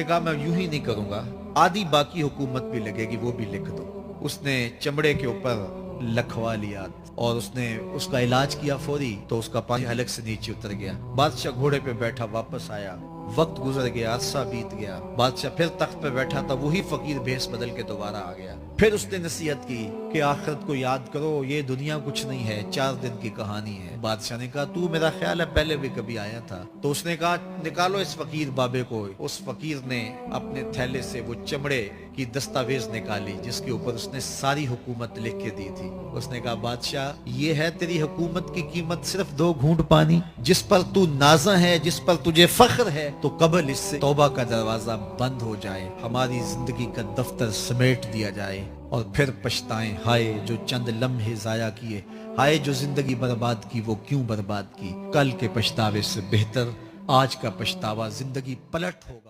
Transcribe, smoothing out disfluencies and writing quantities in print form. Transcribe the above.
कहा मैं यूं ही नहीं करूंगा, आधी बाकी हुकूमत भी लगेगी, वो भी लिख दो। उसने चमड़े के ऊपर लखवा लिया और उसने उसका इलाज किया फौरी, तो उसका पानी हलक से नीचे उतर गया। बादशाह घोड़े पे बैठा वापस आया, वक्त गुजर गया, अरसा बीत गया। बादशाह फिर तख्त पे बैठा था, वही फकीर भेस बदल के दोबारा आ गया। फिर उसने नसीहत की कि आखिरत को याद करो, ये दुनिया कुछ नहीं है, 4 दिन की कहानी है। बादशाह ने कहा तू मेरा ख्याल है पहले भी कभी आया था। तो उसने कहा निकालो इस फकीर बाबे को। उस फकीर ने अपने थैले से वो चमड़े की दस्तावेज निकाली जिसके ऊपर उसने सारी हुकूमत लिख के दी थी। उसने कहा बादशाह ये है तेरी हुकूमत की कीमत, सिर्फ 2 घूंट पानी, जिस पर तू नाज़ा है, जिस पर तुझे फख्र है, तो कबल इससे तौबा का दरवाजा बंद हो जाए, हमारी जिंदगी का दफ्तर समेट दिया जाए और फिर पछताएं, हाय जो चंद लम्हे जाया किए, हाय जो जिंदगी बर्बाद की, वो क्यों बर्बाद की। कल के पछतावे से बेहतर आज का पछतावा जिंदगी पलट होगा।